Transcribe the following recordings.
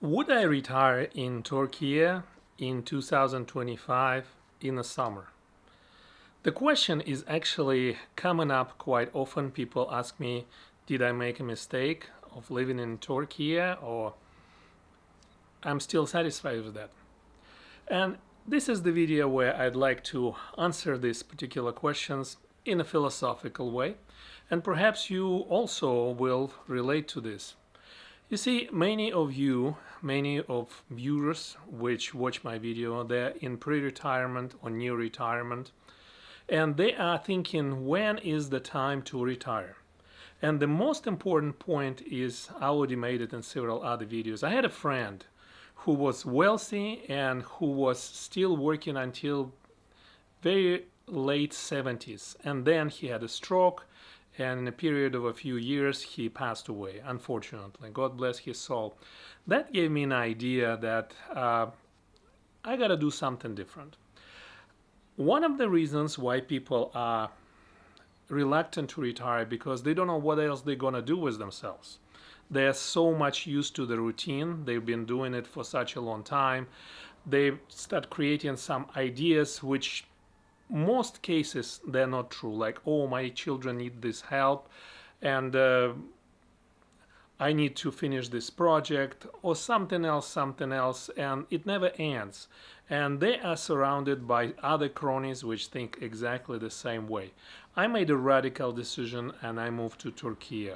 Would I retire in Turkey in 2025 in the summer? The question is actually coming up quite often. People ask me, did I make a mistake of living in Turkey or I'm still satisfied with that? And this is the video where I'd like to answer these particular questions in a philosophical way. And perhaps you also will relate to this. You see, many of viewers which watch my video, they're in pre-retirement or near retirement, and they are thinking, when is the time to retire? And the most important point is, I already made it in several other videos. I had a friend who was wealthy and who was still working until very late 70s, and then he had a stroke, and in a period of a few years he passed away, unfortunately. God bless his soul. That gave me an idea that I gotta do something different. One of the reasons why people are reluctant to retire because they don't know what else they're gonna do with themselves. They're so much used to the routine, they've been doing it for such a long time. They start creating some ideas which most cases they're not true, like, oh, my children need this help, and I need to finish this project, or something else, and it never ends. And they are surrounded by other cronies which think exactly the same way. I made a radical decision and I moved to Turkey.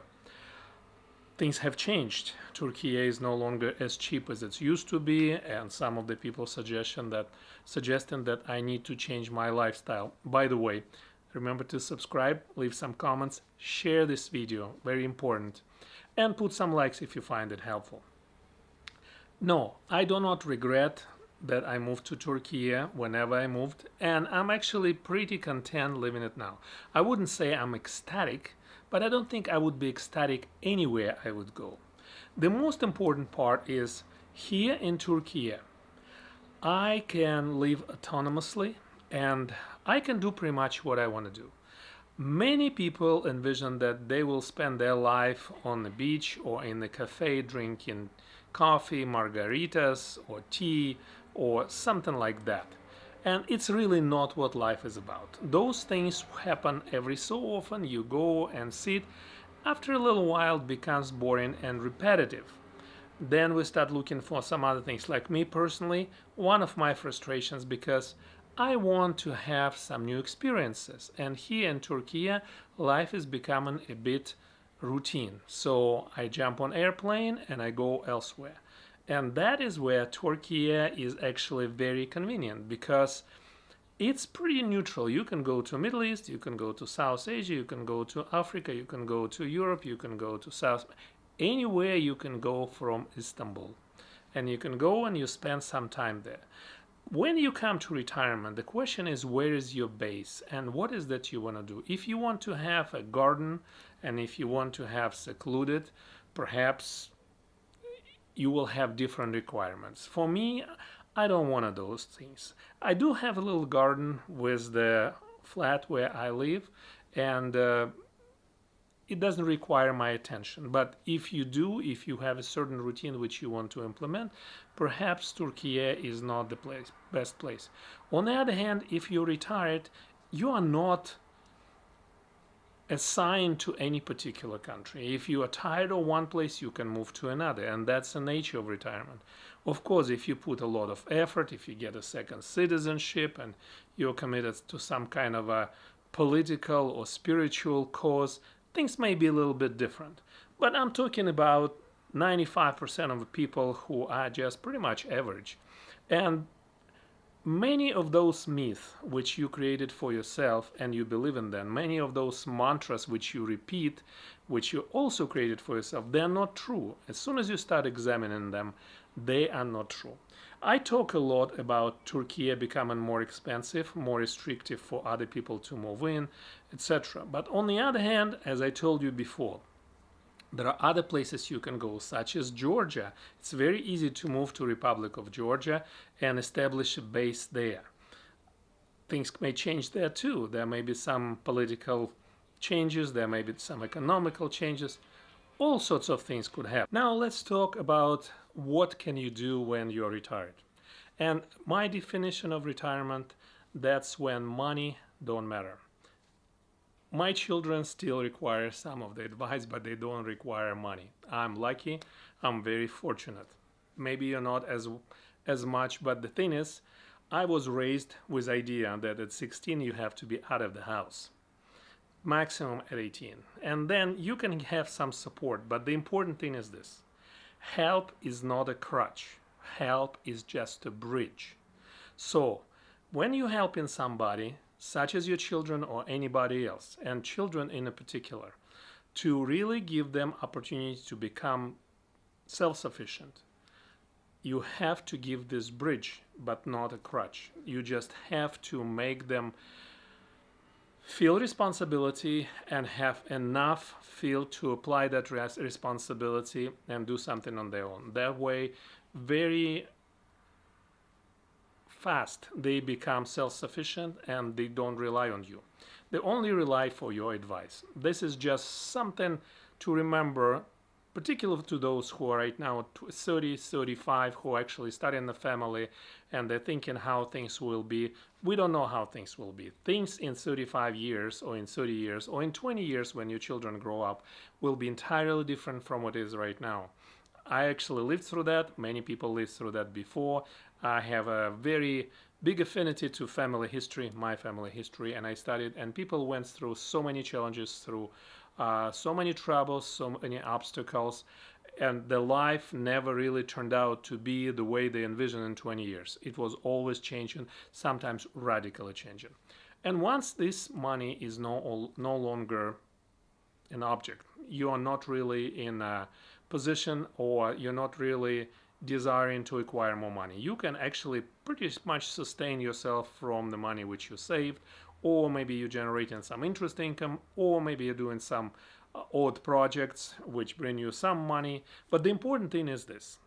Things have changed. Turkey is no longer as cheap as it used to be, and some of the people suggesting that I need to change my lifestyle. By the way, remember to subscribe, leave some comments, share this video, very important, and put some likes if you find it helpful. No, I do not regret that I moved to Turkey whenever I moved, and I'm actually pretty content living it now. I wouldn't say I'm ecstatic, but I don't think I would be ecstatic anywhere I would go. The most important part is, here in Turkey, I can live autonomously and I can do pretty much what I want to do. Many people envision that they will spend their life on the beach or in the cafe drinking coffee, margaritas, or tea, or something like that. And it's really not what life is about. Those things happen every so often. You go and sit. After a little while, it becomes boring and repetitive. Then we start looking for some other things. Like me personally, one of my frustrations, because I want to have some new experiences. And here in Turkey, life is becoming a bit routine. So I jump on airplane and I go elsewhere. And that is where Turkey is actually very convenient, because it's pretty neutral. You can go to Middle East, you can go to South Asia, you can go to Africa, you can go to Europe, you can go to South, anywhere you can go from Istanbul. And you can go and you spend some time there. When you come to retirement, the question is, where is your base and what is that you want to do? If you want to have a garden and if you want to have secluded, perhaps you will have different requirements. For me, I don't want those things. I do have a little garden with the flat where I live, and it doesn't require my attention. But if you do, if you have a certain routine which you want to implement, perhaps Turkey is not the best place. On the other hand, if you're retired, you are not assigned to any particular country. If you are tired of one place, you can move to another, and that's the nature of retirement. Of course, if you put a lot of effort, if you get a second citizenship and you're committed to some kind of a political or spiritual cause, things may be a little bit different. But I'm talking about 95% of the people who are just pretty much average. And many of those myths which you created for yourself and you believe in them, many of those mantras which you repeat, which you also created for yourself, they're not true. As soon as you start examining them, they are not true. I talk a lot about Turkey becoming more expensive, more restrictive for other people to move in, etc. But on the other hand, as I told you before, there are other places you can go, such as Georgia. It's very easy to move to Republic of Georgia and establish a base there. Things may change there too. There may be some political changes, there may be some economical changes. All sorts of things could happen. Now let's talk about what can you do when you're retired? And my definition of retirement, that's when money don't matter. My children still require some of the advice, but they don't require money. I'm lucky. I'm very fortunate. Maybe you're not as much, but the thing is, I was raised with idea that at 16 you have to be out of the house, maximum at 18, and then you can have some support. But the important thing is this: help is not a crutch. Help is just a bridge. So, when you're helping somebody, such as your children or anybody else, and children in a particular, to really give them opportunity to become self-sufficient, you have to give this bridge, but not a crutch. You just have to make them feel responsibility and have enough feel to apply that responsibility and do something on their own. That way, very fast they become self-sufficient and they don't rely on you. They only rely for your advice. This is just something to remember, particularly to those who are right now 30, 35, who are actually starting a family and they're thinking how things will be. We don't know how things will be. Things in 35 years or in 30 years or in 20 years when your children grow up will be entirely different from what it is right now. I actually lived through that. Many people lived through that before. I have a very big affinity to family history, my family history, and I studied, and people went through so many challenges, through so many troubles, so many obstacles, and their life never really turned out to be the way they envisioned in 20 years. It was always changing, sometimes radically changing. And once this money is no longer an object, you are not really in a position or you're not really desiring to acquire more money. You can actually pretty much sustain yourself from the money which you saved, or maybe you're generating some interest income, or maybe you're doing some odd projects which bring you some money. But the important thing is this: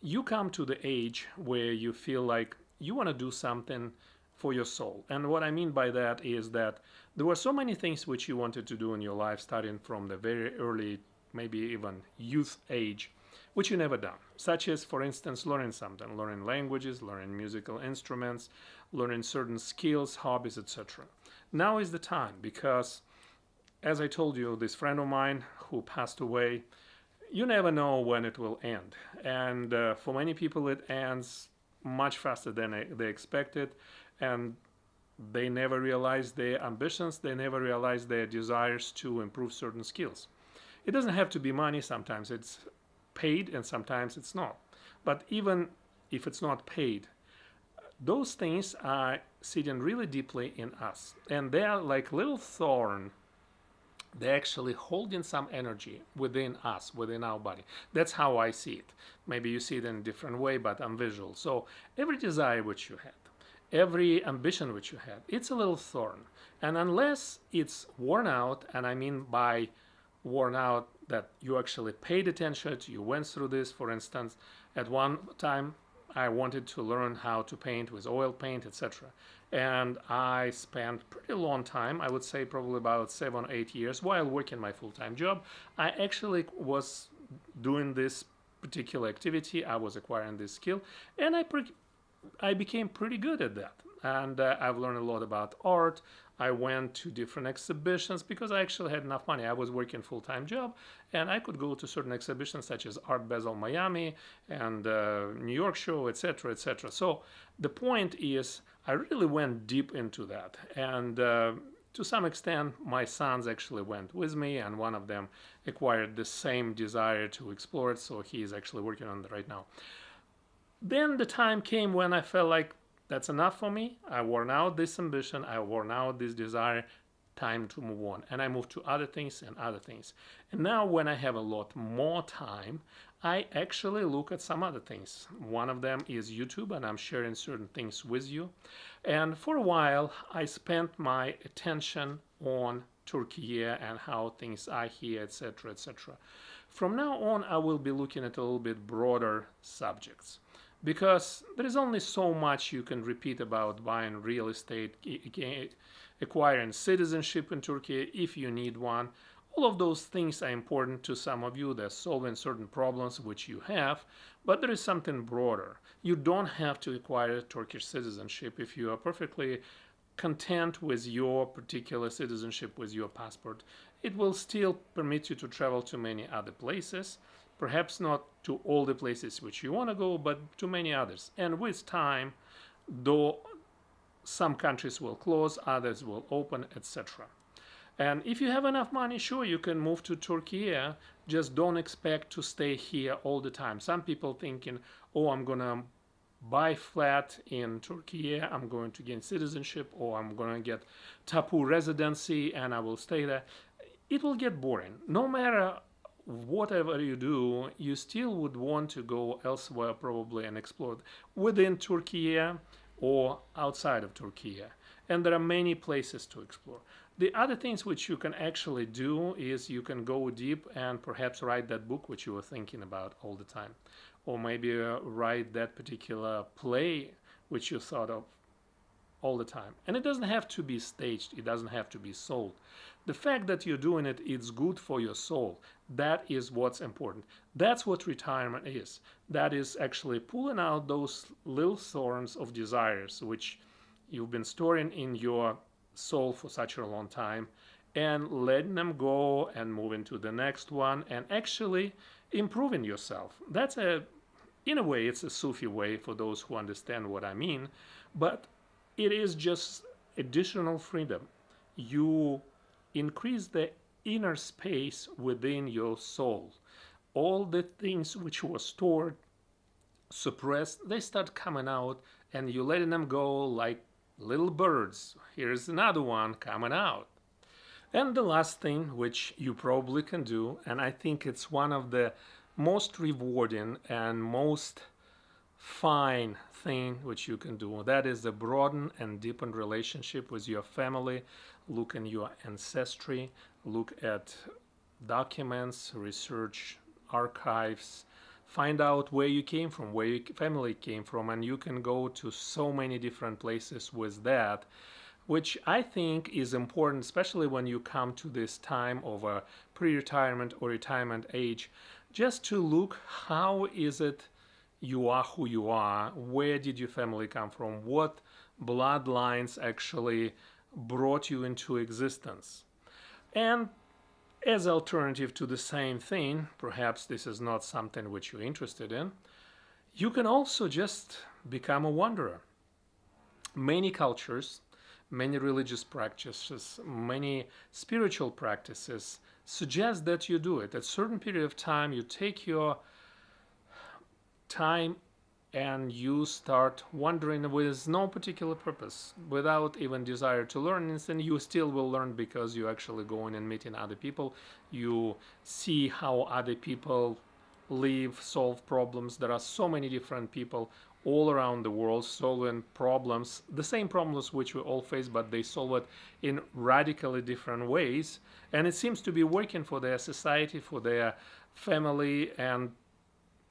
you come to the age where you feel like you want to do something for your soul. And what I mean by that is that there were so many things which you wanted to do in your life starting from the very early, maybe even youth age, which you never done, such as, for instance, learning something, learning languages, learning musical instruments, learning certain skills, hobbies, etc. Now is the time because, as I told you, this friend of mine who passed away, you never know when it will end. And for many people, it ends much faster than they expected. And they never realize their ambitions, they never realize their desires to improve certain skills. It doesn't have to be money, sometimes it's paid and sometimes it's not. But even if it's not paid, those things are sitting really deeply in us. And they are like little thorn. They're actually holding some energy within us, within our body. That's how I see it. Maybe you see it in a different way, but I'm visual. So every desire which you had, every ambition which you had, it's a little thorn. And unless it's worn out, and I mean by worn out that you actually paid attention to, you went through this. For instance, at one time I wanted to learn how to paint with oil paint, etc. And I spent pretty long time, I would say probably about 7 or 8 years while working my full-time job. I actually was doing this particular activity. I was acquiring this skill, and I became pretty good at that. And I've learned a lot about art. I went to different exhibitions because I actually had enough money. I was working full-time job, and I could go to certain exhibitions such as Art Basel Miami and New York Show, etc., etc. So the point is, I really went deep into that, and to some extent, my sons actually went with me, and one of them acquired the same desire to explore it. So he is actually working on it right now. Then the time came when I felt like that's enough for me. I worn out this ambition. I worn out this desire. Time to move on. And I moved to other things and other things. And now when I have a lot more time, I actually look at some other things. One of them is YouTube, and I'm sharing certain things with you. And for a while, I spent my attention on Turkey and how things are here, etc., etc. From now on, I will be looking at a little bit broader subjects, because there is only so much you can repeat about buying real estate, acquiring citizenship in Turkey if you need one, All of those things are important to some of you. They're solving certain problems which you have, but there is something broader. You don't have to acquire Turkish citizenship if you are perfectly content with your particular citizenship, with your passport. It will still permit you to travel to many other places, perhaps not to all the places which you want to go, but to many others. And with time, though some countries will close, others will open, etc. And if you have enough money, sure, you can move to Turkey. Just don't expect to stay here all the time. Some people thinking, oh, I'm gonna buy flat in Turkey, I'm going to gain citizenship, or I'm gonna get tapu residency and I will stay there. It will get boring. No matter whatever you do, you still would want to go elsewhere probably and explore within Turkey or outside of Turkey. And there are many places to explore. The other things which you can actually do is you can go deep and perhaps write that book which you were thinking about all the time. Or maybe write that particular play which you thought of all the time. And it doesn't have to be staged, it doesn't have to be sold. The fact that you're doing it, it's good for your soul. That is what's important. That's what retirement is. That is actually pulling out those little thorns of desires which you've been storing in your soul for such a long time, and letting them go and moving to the next one and actually improving yourself. That's in a way, it's a Sufi way for those who understand what I mean, but it is just additional freedom. You increase the inner space within your soul. All the things which were stored, suppressed, they start coming out, and you letting them go like little birds. Here's another one coming out. And the last thing which you probably can do, and I think it's one of the most rewarding and most fine thing which you can do, that is the broaden and deepen relationship with your family. Look in your ancestry, look at documents, research archives, find out where you came from, where your family came from, and you can go to so many different places with that, which I think is important, especially when you come to this time of a pre-retirement or retirement age, just to look how is it you are who you are, where did your family come from, what bloodlines actually brought you into existence. And as alternative to the same thing, perhaps this is not something which you're interested in, you can also just become a wanderer. Many cultures, many religious practices, many spiritual practices suggest that you do it. At a certain period of time, you take your time and you start wandering with no particular purpose, without even desire to learn, and you still will learn because you actually going and meeting other people. You see how other people live, solve problems. There are so many different people all around the world solving problems, the same problems which we all face, but they solve it in radically different ways. And it seems to be working for their society, for their family, and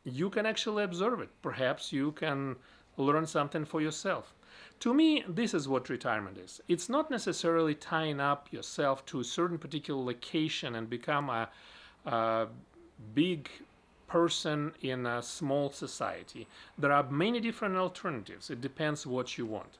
you can actually observe it. Perhaps you can learn something for yourself. To me, this is what retirement is. It's not necessarily tying up yourself to a certain particular location and become a big person in a small society. There are many different alternatives. It depends what you want.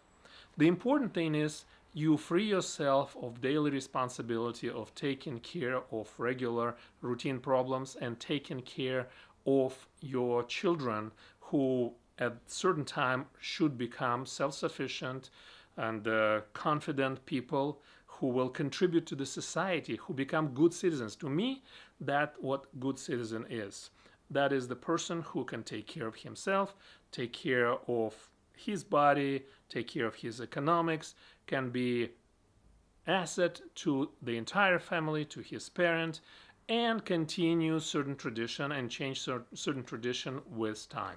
The important thing is you free yourself of daily responsibility of taking care of regular routine problems and taking care of your children, who at certain time should become self-sufficient and confident people who will contribute to the society, who become good citizens. To me, that's what good citizen is. That is the person who can take care of himself, take care of his body, take care of his economics, can be asset to the entire family, to his parent, and continue certain tradition and change certain tradition with time.